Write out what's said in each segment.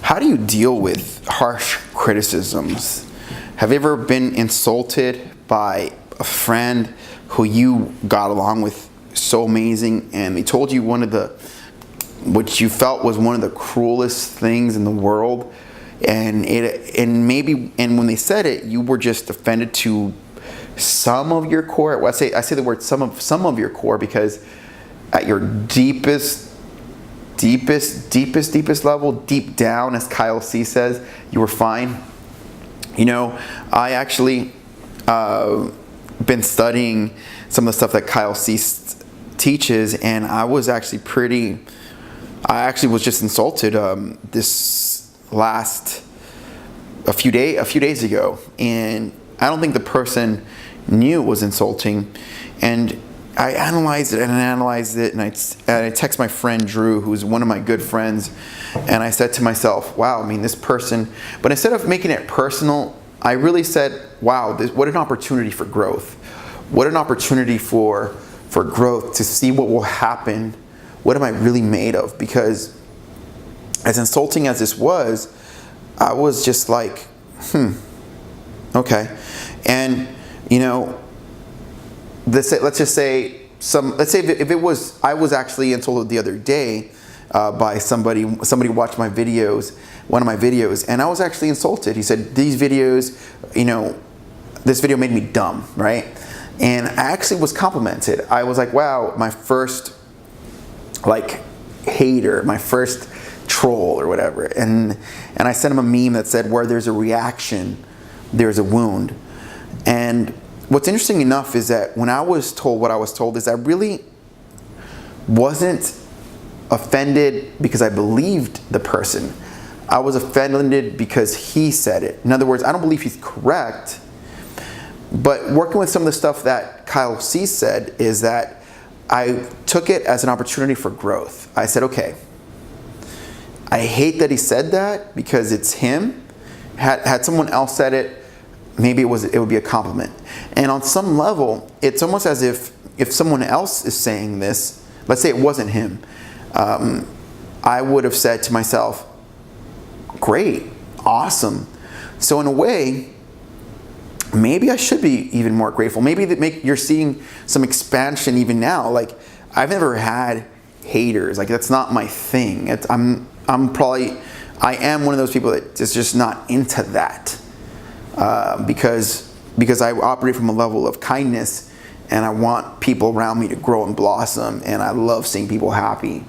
How do you deal with harsh criticisms? Have you ever been insulted by a friend who you got along with so amazing, and they told you what you felt was one of the cruelest things in the world, and when they said it, you were just offended to some of your core? Well, I say the word some of your core, because at your deepest level, deep down, as Kyle C says, you were fine. I actually been studying some of the stuff that Kyle C teaches, and I was actually was just insulted a few days ago, and I don't think the person knew it was insulting, and I analyzed it, and I text my friend Drew, who's one of my good friends, and I said to myself, wow, this person, but instead of making it personal, I really said, wow, what an opportunity for growth. What an opportunity for growth, to see what will happen. What am I really made of? Because as insulting as this was, I was just like, okay. And, let's say if it was, I was actually insulted the other day by somebody watched my videos, one of my videos, and I was actually insulted. He said, these videos, this video made me dumb, right? And I actually was complimented. I was like, wow, my first hater, my first troll or whatever. And I sent him a meme that said, where there's a reaction, there's a wound. And what's interesting enough is that when I was told what I was told, is I really wasn't offended because I believed the person. I was offended because he said it. In other words, I don't believe he's correct, but working with some of the stuff that Kyle C said is that I took it as an opportunity for growth. I said, okay, I hate that he said that because it's him. Had someone else said it, maybe it would be a compliment. And on some level, it's almost as if someone else is saying this, let's say it wasn't him, I would have said to myself, great, awesome. So in a way, maybe I should be even more grateful. Maybe you're seeing some expansion even now. Like, I've never had haters. Like, that's not my thing. I am one of those people that is just not into that. Because I operate from a level of kindness, and I want people around me to grow and blossom, and I love seeing people happy.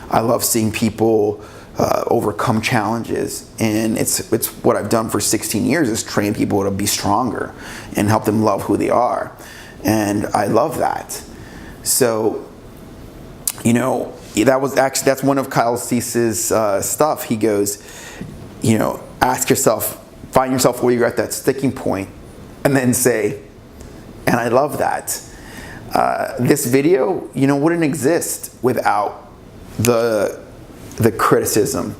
I love seeing people overcome challenges, and it's what I've done for 16 years, is train people to be stronger and help them love who they are, and I love that. So, that's one of Kyle Cease's stuff. He goes, ask yourself, find yourself where you're at that sticking point, and then say, and I love that. This video, wouldn't exist without the criticism.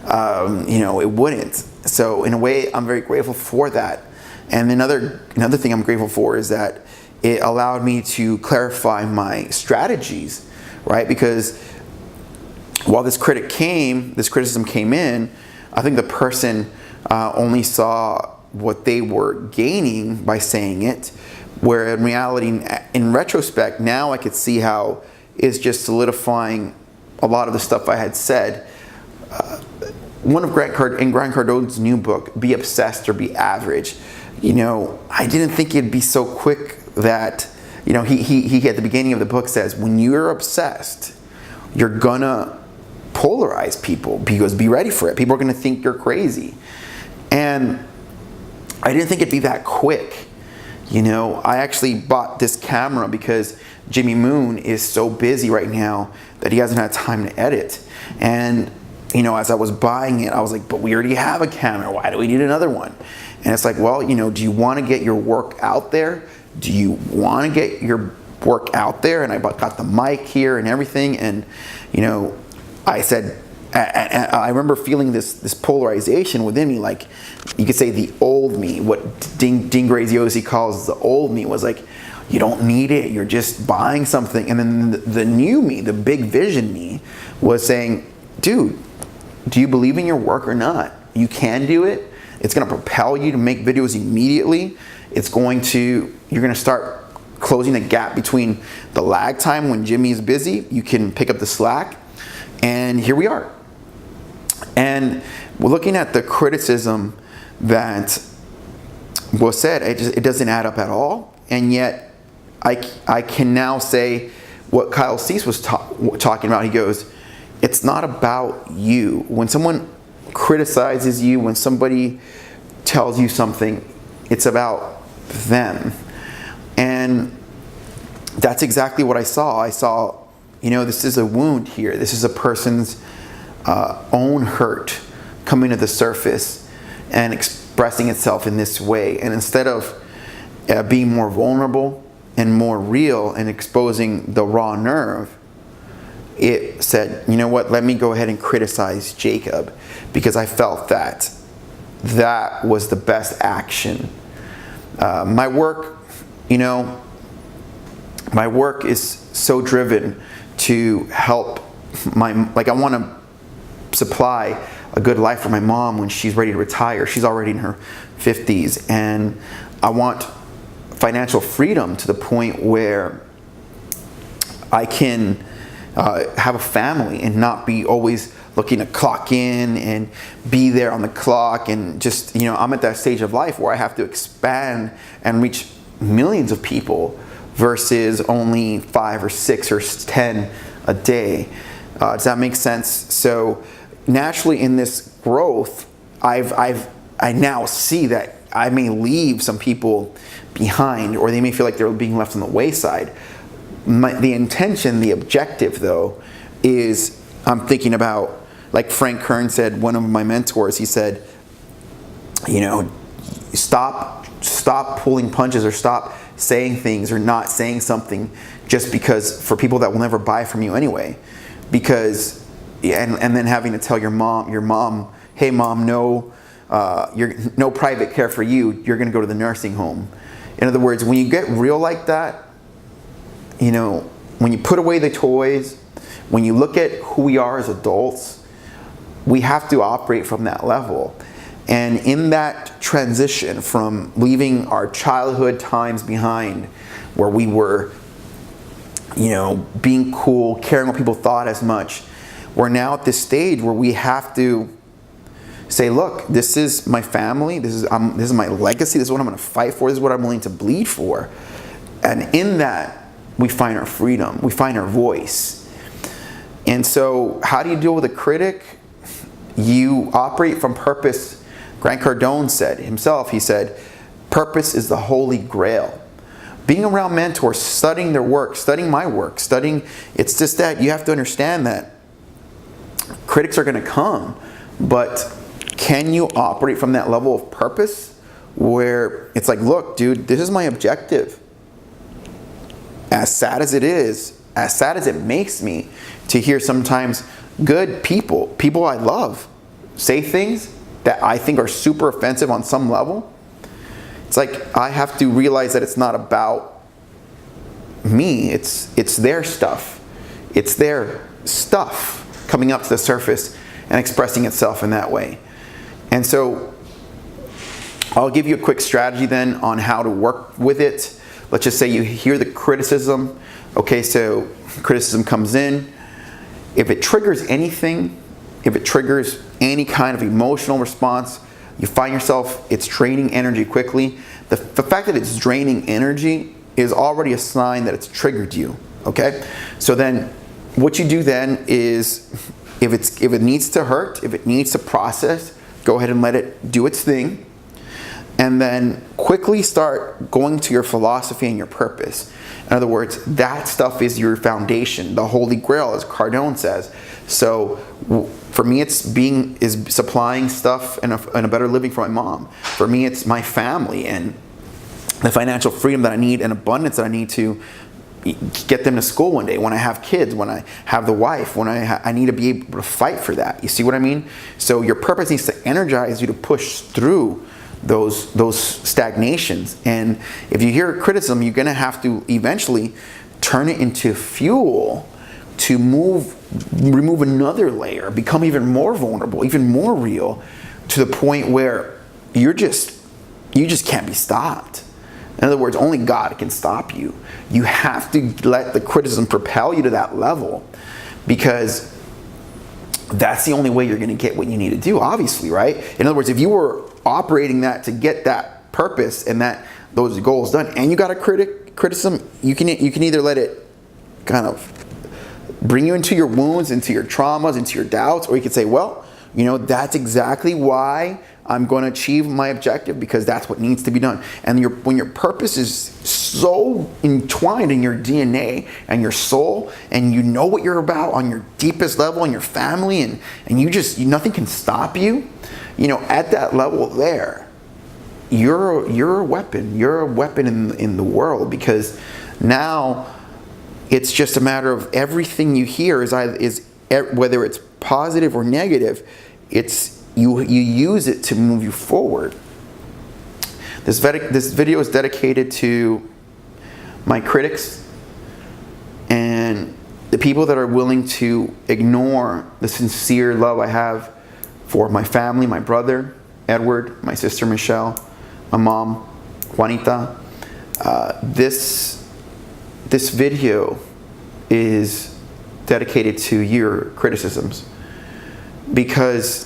It wouldn't. So in a way, I'm very grateful for that. And another thing I'm grateful for is that it allowed me to clarify my strategies, right? Because while this criticism came in, I think the person only saw what they were gaining by saying it, where in reality, in retrospect, now I could see how it's just solidifying a lot of the stuff I had said. One of Grant Cardone's new book, Be Obsessed or Be Average, I didn't think it'd be so quick that, he at the beginning of the book says, when you're obsessed, you're gonna polarize people, because be ready for it. People are gonna think you're crazy. And I didn't think it'd be that quick. I actually bought this camera because Jimmy Moon is so busy right now that he hasn't had time to edit. And, as I was buying it, I was like, but we already have a camera. Why do we need another one? And it's like, well, do you want to get your work out there? Do you want to get your work out there? And I got the mic here and everything. And, I said, I remember feeling this polarization within me, like you could say the old me, what Dean Graziosi calls the old me, was like, you don't need it, you're just buying something. And then the new me, the big vision me, was saying, dude, do you believe in your work or not? You can do it. It's going to propel you to make videos immediately. You're going to start closing the gap between the lag time when Jimmy is busy. You can pick up the slack. And here we are. And we're looking at the criticism that was said. It doesn't add up at all. And yet I can now say what Kyle Cease was talking about. He goes, it's not about you. When someone criticizes you, when somebody tells you something, it's about them. And that's exactly what I saw. I saw, this is a wound here. This is a person's own hurt coming to the surface and expressing itself in this way. And instead of being more vulnerable and more real and exposing the raw nerve, it said, you know what, let me go ahead and criticize Jacob, because I felt that was the best action. My work is so driven to help I want to supply a good life for my mom when she's ready to retire. She's already in her 50s, and I want financial freedom to the point where I can have a family and not be always looking to clock in and be there on the clock. And just, I'm at that stage of life where I have to expand and reach millions of people versus only 5 or 6 or 10 a day. Does that make sense? So naturally in this growth, I now see that I may leave some people behind, or they may feel like they're being left on the wayside. The intention, the objective though, is I'm thinking about, like Frank Kern said, one of my mentors, he said, stop pulling punches, or stop saying things or not saying something just because, for people that will never buy from you anyway. Because, and then having to tell your mom, hey mom, no private care for you, you're gonna go to the nursing home. In other words, when you get real like that, when you put away the toys, when you look at who we are as adults, we have to operate from that level. And in that transition from leaving our childhood times behind, where we were, being cool, caring what people thought as much, we're now at this stage where we have to say, look, this is my family, this is my legacy, this is what I'm going to fight for, this is what I'm willing to bleed for. And in that, we find our freedom, we find our voice. And so how do you deal with a critic? You operate from purpose. Grant Cardone said himself, he said, purpose is the holy grail. Being around mentors, studying their work, studying my work, it's just that you have to understand that critics are going to come, but can you operate from that level of purpose where it's like, look, dude, this is my objective. As sad as it is, as sad as it makes me to hear sometimes good people I love, say things that I think are super offensive on some level, it's like I have to realize that it's not about me, it's their stuff. It's their stuff coming up to the surface and expressing itself in that way. And so I'll give you a quick strategy then on how to work with it. Let's just say you hear the criticism. Okay, so criticism comes in. If it triggers anything, if it triggers any kind of emotional response, you find yourself, it's draining energy quickly. The fact that it's draining energy is already a sign that it's triggered you, okay? So then what you do then is, if it needs to hurt, if it needs to process, go ahead and let it do its thing. And then quickly start going to your philosophy and your purpose. In other words, that stuff is your foundation, the holy grail, as Cardone says. So for me, it's supplying stuff and a better living for my mom. For me, it's my family and the financial freedom that I need and abundance that I need to get them to school one day, when I have kids, when I have the wife, when I need to be able to fight for that. You see what I mean? So your purpose needs to energize you to push through those stagnations. And if you hear criticism, you're going to have to eventually turn it into fuel to remove another layer, become even more vulnerable, even more real, to the point where you just can't be stopped. In other words, only God can stop you. You have to let the criticism propel you to that level, because that's the only way you're going to get what you need to do, obviously, right? In other words, if you were operating that to get that purpose and those goals done, and you got a criticism, you can either let it kind of bring you into your wounds, into your traumas, into your doubts, or you could say, well, that's exactly why I'm going to achieve my objective, because that's what needs to be done. And when your purpose is so entwined in your DNA and your soul, and you know what you're about on your deepest level, and your family, and nothing can stop you, at that level there, you're a weapon. You're a weapon in the world, because now it's just a matter of everything you hear is whether it's positive or negative, you use it to move you forward. This video is dedicated to my critics and the people that are willing to ignore the sincere love I have for my family, my brother, Edward, my sister, Michelle, my mom, Juanita. This video is dedicated to your criticisms, because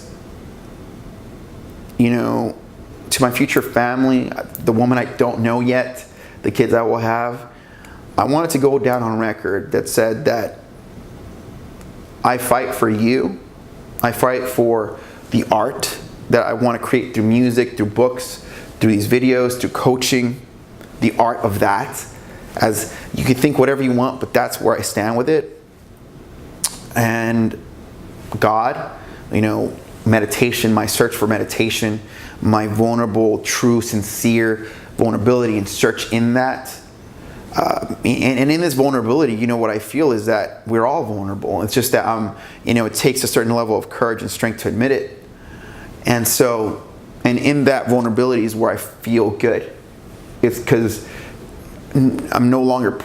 to my future family, the woman I don't know yet, the kids I will have, I wanted to go down on record that said that I fight for you. I fight for the art that I want to create through music, through books, through these videos, through coaching, the art of that. As you can think whatever you want, but that's where I stand with it. And God, meditation, my search for meditation, my vulnerable, true, sincere vulnerability and search in that. And in this vulnerability, what I feel is that we're all vulnerable. It's just that, it takes a certain level of courage and strength to admit it. And in that vulnerability is where I feel good. It's because I'm no longer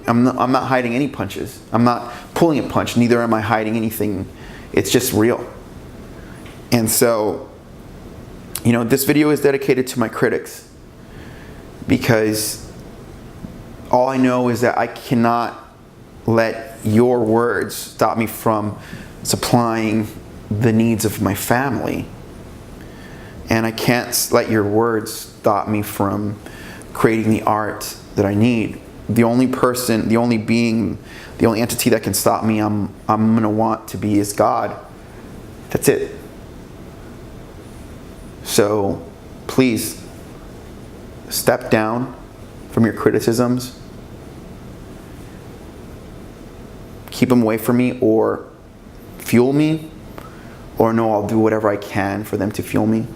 I'm not hiding any punches. I'm not pulling a punch, neither am I hiding anything. It's just real. And so, this video is dedicated to my critics, because all I know is that I cannot let your words stop me from supplying the needs of my family. And I can't let your words stop me from creating the art that I need. The only person, the only being, the only entity that can stop me, I'm going to want to be is God. That's it. So please step down from your criticisms. Keep them away from me, or fuel me, or no, I'll do whatever I can for them to fuel me.